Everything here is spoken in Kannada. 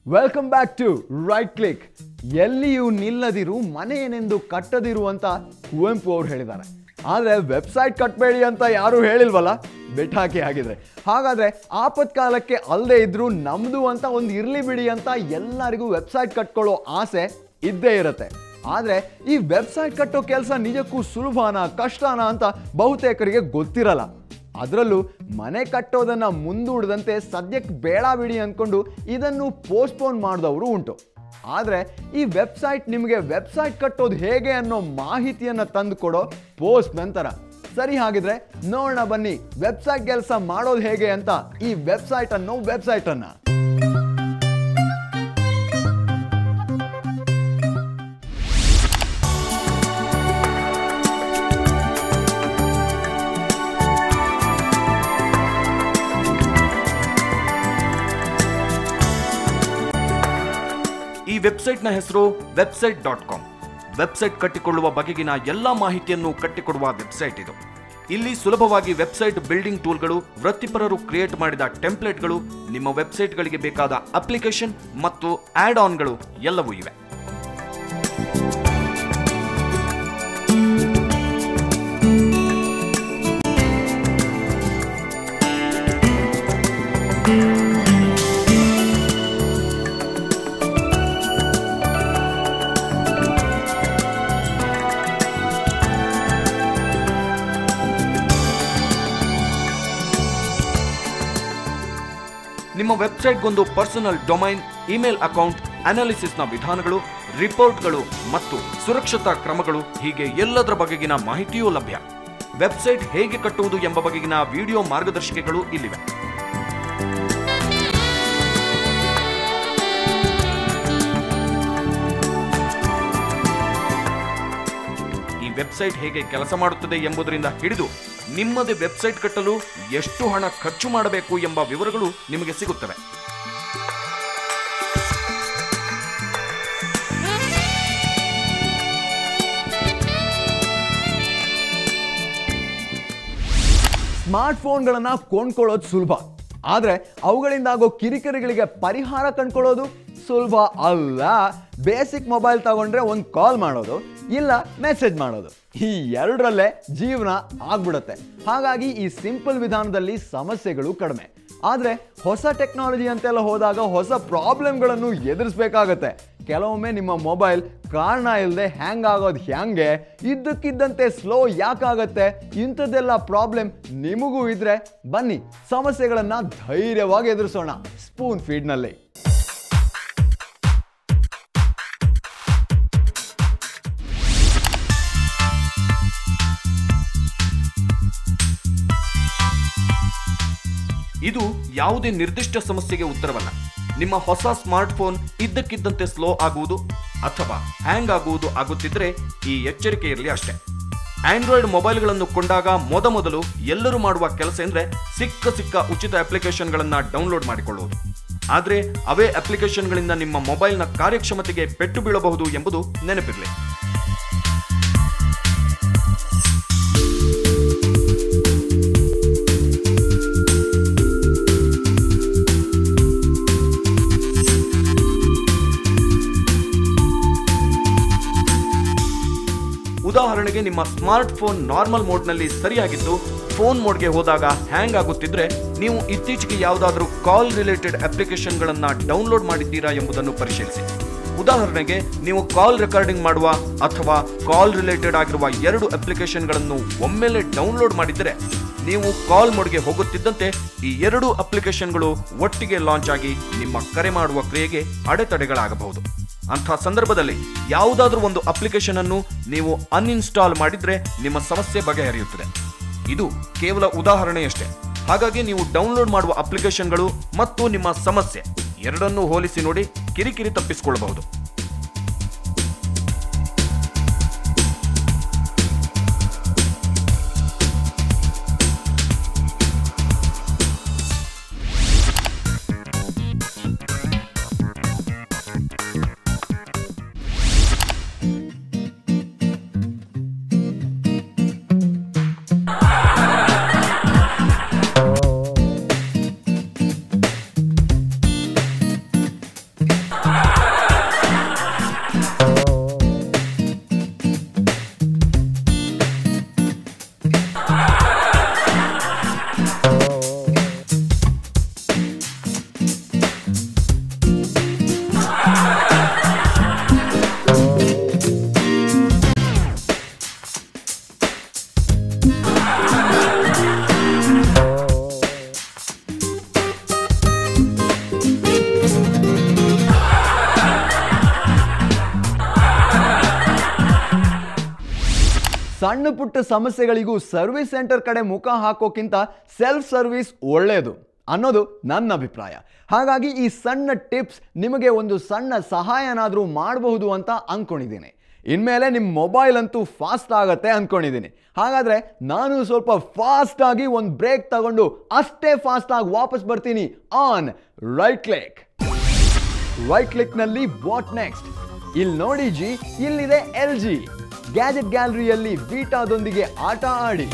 Welcome back to right click. ಎಲ್ಲಿಯೂ ನಿಲ್ಲದಿರು ಮನೆಯನೆಂದು ಕಟ್ಟದಿರು ಅಂತ ಕುವೆಂಪು ಅವರು ಹೇಳಿದ್ದಾರೆ. ಆದರೆ ವೆಬ್ಸೈಟ್ ಕಟ್ಟಬೇಡಿ ಅಂತ ಯಾರೂ ಹೇಳಿಲ್ವಲ್ಲ, ಬೆಟ್ಟಾಕಿ ಆಗಿದ್ರೆ. ಹಾಗಾದರೆ ಆಪತ್ಕಾಲಕ್ಕೆ ಅಲ್ಲದೆ ಇದ್ರೂ ನಮ್ಮದು ಅಂತ ಒಂದು ಇರಲಿ ಬಿಡಿ ಅಂತ ಎಲ್ಲರಿಗೂ ವೆಬ್ಸೈಟ್ ಕಟ್ಕೊಳ್ಳೋ ಆಸೆ ಇದ್ದೇ ಇರುತ್ತೆ. ಆದರೆ ಈ ವೆಬ್ಸೈಟ್ ಕಟ್ಟೋ ಕೆಲಸ ನಿಜಕ್ಕೂ ಸುಲಭನಾ ಕಷ್ಟನಾ ಅಂತ ಬಹುತೇಕರಿಗೆ ಗೊತ್ತಿರಲ್ಲ. ಅದರಲ್ಲೂ ಮನೆ ಕಟ್ಟೋದನ್ನು ಮುಂದೂಡದಂತೆ ಸದ್ಯಕ್ಕೆ ಬೇಡ ಬಿಡಿ ಅಂದ್ಕೊಂಡು ಇದನ್ನು ಪೋಸ್ಟ್ಪೋನ್ ಮಾಡಿದವರು ಉಂಟು. ಆದರೆ ಈ ವೆಬ್ಸೈಟ್ ನಿಮಗೆ ವೆಬ್ಸೈಟ್ ಕಟ್ಟೋದು ಹೇಗೆ ಅನ್ನೋ ಮಾಹಿತಿಯನ್ನು ತಂದು ಕೊಡೋ ಪೋಸ್ಟ್ ನಂತರ. ಸರಿ, ಹಾಗಿದ್ರೆ ನೋಡೋಣ ಬನ್ನಿ ವೆಬ್ಸೈಟ್ ಕೆಲಸ ಮಾಡೋದು ಹೇಗೆ ಅಂತ ಈ ವೆಬ್ಸೈಟ್ ಅನ್ನೋ ವೆಬ್ಸೈಟನ್ನು. ಈ ವೆಬ್ಸೈಟ್ನ ಹೆಸರು website.com. ವೆಬ್ಸೈಟ್ ಕಟ್ಟಿಕೊಳ್ಳುವ ಬಗೆಗಿನ ಎಲ್ಲಾ ಮಾಹಿತಿಯನ್ನು ಕಟ್ಟಿಕೊಡುವ ವೆಬ್ಸೈಟ್ ಇದು. ಇಲ್ಲಿ ಸುಲಭವಾಗಿ ವೆಬ್ಸೈಟ್ ಬಿಲ್ಡಿಂಗ್ ಟೂಲ್ಗಳು, ವೃತ್ತಿಪರರು ಕ್ರಿಯೇಟ್ ಮಾಡಿದ ಟೆಂಪ್ಲೇಟ್ಗಳು, ನಿಮ್ಮ ವೆಬ್ಸೈಟ್ಗಳಿಗೆ ಬೇಕಾದ ಅಪ್ಲಿಕೇಶನ್ ಮತ್ತು ಆಡ್ ಆನ್ಗಳು ಎಲ್ಲವೂ ಇವೆ. ನಿಮ್ಮ ವೆಬ್ಸೈಟ್ಗೊಂದು ಪರ್ಸನಲ್ ಡೊಮೈನ್, ಇಮೇಲ್ ಅಕೌಂಟ್, ಅನಾಲಿಸಿಸ್ನ ವಿಧಾನಗಳು, ರಿಪೋರ್ಟ್ಗಳು ಮತ್ತು ಸುರಕ್ಷತಾ ಕ್ರಮಗಳು, ಹೀಗೆ ಎಲ್ಲದರ ಬಗೆಗಿನ ಮಾಹಿತಿಯೂ ಲಭ್ಯ. ವೆಬ್ಸೈಟ್ ಹೇಗೆ ಕಟ್ಟುವುದು ಎಂಬ ಬಗೆಗಿನ ವಿಡಿಯೋ ಮಾರ್ಗದರ್ಶಿಕೆಗಳು ಇಲ್ಲಿವೆ. ಈ ವೆಬ್ಸೈಟ್ ಹೇಗೆ ಕೆಲಸ ಮಾಡುತ್ತದೆ ಎಂಬುದರಿಂದ ಹಿಡಿದು ನಿಮ್ಮದೇ ವೆಬ್ಸೈಟ್ ಕಟ್ಟಲು ಎಷ್ಟು ಹಣ ಖರ್ಚು ಮಾಡಬೇಕು ಎಂಬ ವಿವರಗಳು ನಿಮಗೆ ಸಿಗುತ್ತವೆ. ಸ್ಮಾರ್ಟ್ ಫೋನ್ಗಳನ್ನು ಕೊಂಡ್ಕೊಳ್ಳೋದು ಸುಲಭ, ಆದರೆ ಅವುಗಳಿಂದಾಗೋ ಕಿರಿಕಿರಿಗಳಿಗೆ ಪರಿಹಾರ ಕಂಡುಕೊಳ್ಳೋದು ಸುಲಭ ಅಲ್ಲ. ಬೇಸಿಕ್ ಮೊಬೈಲ್ ತಗೊಂಡ್ರೆ ಒಂದು ಕಾಲ್ ಮಾಡೋದು ಇಲ್ಲ ಮೆಸೇಜ್ ಮಾಡೋದು, ಈ ಎರಡರಲ್ಲೇ ಜೀವನ ಆಗ್ಬಿಡುತ್ತೆ. ಹಾಗಾಗಿ ಈ ಸಿಂಪಲ್ ವಿಧಾನದಲ್ಲಿ ಸಮಸ್ಯೆಗಳು ಕಡಿಮೆ. ಆದರೆ ಹೊಸ ಟೆಕ್ನಾಲಜಿ ಅಂತೆಲ್ಲ ಹೋದಾಗ ಹೊಸ ಪ್ರಾಬ್ಲಮ್ಗಳನ್ನು ಎದುರಿಸಬೇಕಾಗತ್ತೆ. ಕೆಲವೊಮ್ಮೆ ನಿಮ್ಮ ಮೊಬೈಲ್ ಕಾರಣ ಇಲ್ಲದೆ ಹ್ಯಾಂಗ್ ಆಗೋದು ಹ್ಯಾಂಗೆ, ಇದ್ದಕ್ಕಿದ್ದಂತೆ ಸ್ಲೋ ಯಾಕಾಗತ್ತೆ, ಇಂಥದ್ದೆಲ್ಲ ಪ್ರಾಬ್ಲಮ್ ನಿಮಗೂ ಇದ್ರೆ ಬನ್ನಿ ಸಮಸ್ಯೆಗಳನ್ನು ಧೈರ್ಯವಾಗಿ ಎದುರಿಸೋಣ ಸ್ಪೂನ್ ಫೀಡ್ನಲ್ಲಿ. ಇದು ಯಾವುದೇ ನಿರ್ದಿಷ್ಟ ಸಮಸ್ಯೆಗೆ ಉತ್ತರವಲ್ಲ. ನಿಮ್ಮ ಹೊಸ ಸ್ಮಾರ್ಟ್ ಫೋನ್ ಇದ್ದಕ್ಕಿದ್ದಂತೆ ಸ್ಲೋ ಆಗುವುದು ಅಥವಾ ಹ್ಯಾಂಗ್ ಆಗುವುದು ಆಗುತ್ತಿದ್ರೆ ಈ ಎಚ್ಚರಿಕೆ ಇರಲಿ ಅಷ್ಟೇ. ಆಂಡ್ರಾಯ್ಡ್ ಮೊಬೈಲ್ಗಳನ್ನು ಕೊಂಡಾಗ ಮೊದಲು ಎಲ್ಲರೂ ಮಾಡುವ ಕೆಲಸ ಎಂದ್ರೆ ಸಿಕ್ಕ ಉಚಿತ ಅಪ್ಲಿಕೇಶನ್ಗಳನ್ನ ಡೌನ್ಲೋಡ್ ಮಾಡಿಕೊಳ್ಳುವುದು. ಆದರೆ ಅವೇ ಅಪ್ಲಿಕೇಶನ್ಗಳಿಂದ ನಿಮ್ಮ ಮೊಬೈಲ್ನ ಕಾರ್ಯಕ್ಷಮತೆಗೆ ಪೆಟ್ಟು ಬೀಳಬಹುದು ಎಂಬುದು ನೆನಪಿರಲಿ. ಉದಾಹರಣೆಗೆ, ನಿಮ್ಮ ಸ್ಮಾರ್ಟ್ ಫೋನ್ ನಾರ್ಮಲ್ ಮೋಡ್ನಲ್ಲಿ ಸರಿಯಾಗಿದ್ದು ಫೋನ್ ಮೋಡ್ಗೆ ಹೋದಾಗ ಹ್ಯಾಂಗ್ ಆಗುತ್ತಿದ್ರೆ ನೀವು ಇತ್ತೀಚೆಗೆ ಯಾವುದಾದ್ರೂ ಕಾಲ್ ರಿಲೇಟೆಡ್ ಅಪ್ಲಿಕೇಶನ್ಗಳನ್ನ ಡೌನ್ಲೋಡ್ ಮಾಡಿದ್ದೀರಾ ಎಂಬುದನ್ನು ಪರಿಶೀಲಿಸಿ. ಉದಾಹರಣೆಗೆ, ನೀವು ಕಾಲ್ ರೆಕಾರ್ಡಿಂಗ್ ಮಾಡುವ ಅಥವಾ ಕಾಲ್ ರಿಲೇಟೆಡ್ ಆಗಿರುವ 2 ಅಪ್ಲಿಕೇಶನ್ಗಳನ್ನು ಒಮ್ಮೆಲೆ ಡೌನ್ಲೋಡ್ ಮಾಡಿದರೆ ನೀವು ಕಾಲ್ ಮೋಡ್ಗೆ ಹೋಗುತ್ತಿದ್ದಂತೆ ಈ 2 ಅಪ್ಲಿಕೇಶನ್ಗಳು ಒಟ್ಟಿಗೆ ಲಾಂಚ್ ಆಗಿ ನಿಮ್ಮ ಕರೆ ಮಾಡುವ ಕ್ರಿಯೆಗೆ ಅಡೆತಡೆಗಳಾಗಬಹುದು. ಅಂಥ ಸಂದರ್ಭದಲ್ಲಿ ಯಾವುದಾದ್ರೂ ಒಂದು ಅಪ್ಲಿಕೇಶನ್ ಅನ್ನು ನೀವು ಅನ್ಇನ್ಸ್ಟಾಲ್ ಮಾಡಿದ್ರೆ ನಿಮ್ಮ ಸಮಸ್ಯೆ ಬಗೆಹರಿಯುತ್ತದೆ. ಇದು ಕೇವಲ ಉದಾಹರಣೆಯಷ್ಟೇ. ಹಾಗಾಗಿ ನೀವು ಡೌನ್ಲೋಡ್ ಮಾಡುವ ಅಪ್ಲಿಕೇಶನ್ಗಳು ಮತ್ತು ನಿಮ್ಮ ಸಮಸ್ಯೆ ಎರಡನ್ನೂ ಹೋಲಿಸಿ ನೋಡಿ ಕಿರಿಕಿರಿ ತಪ್ಪಿಸಿಕೊಳ್ಳಬಹುದು. ಸಣ್ಣ ಪುಟ್ಟ ಸಮಸ್ಯೆಗಳಿಗೂ ಸರ್ವಿಸ್ ಸೆಂಟರ್ ಕಡೆ ಮುಖ ಹಾಕೋಕ್ಕಿಂತ ಸೆಲ್ಫ್ ಸರ್ವಿಸ್ ಒಳ್ಳೆಯದು ಅನ್ನೋದು ನನ್ನ ಅಭಿಪ್ರಾಯ. ಹಾಗಾಗಿ ಈ ಸಣ್ಣ ಟಿಪ್ಸ್ ನಿಮಗೆ ಒಂದು ಸಣ್ಣ ಸಹಾಯನಾದರೂ ಮಾಡಬಹುದು ಅಂತ ಅಂದ್ಕೊಂಡಿದ್ದೀನಿ. ಇನ್ಮೇಲೆ ನಿಮ್ಮ ಮೊಬೈಲ್ ಅಂತೂ ಫಾಸ್ಟ್ ಆಗತ್ತೆ ಅಂದ್ಕೊಂಡಿದ್ದೀನಿ. ಹಾಗಾದರೆ ನಾನು ಸ್ವಲ್ಪ ಫಾಸ್ಟ್ ಆಗಿ ಒಂದು ಬ್ರೇಕ್ ತಗೊಂಡು ಅಷ್ಟೇ ಫಾಸ್ಟ್ ಆಗಿ ವಾಪಸ್ ಬರ್ತೀನಿ ಆನ್ ರೈಟ್ ಕ್ಲಿಕ್. ರೈಟ್ ಕ್ಲಿಕ್ನಲ್ಲಿ ವಾಟ್ ನೆಕ್ಸ್ಟ್? ಇಲ್ಲಿ ನೋಡಿ ಜಿ, ಇಲ್ಲಿದೆ LG ಗ್ಯಾಜೆಟ್ ಗ್ಯಾಲರಿಯಲ್ಲಿ ಬೀಟಾದೊಂದಿಗೆ ಆಟ ಆಡಿ.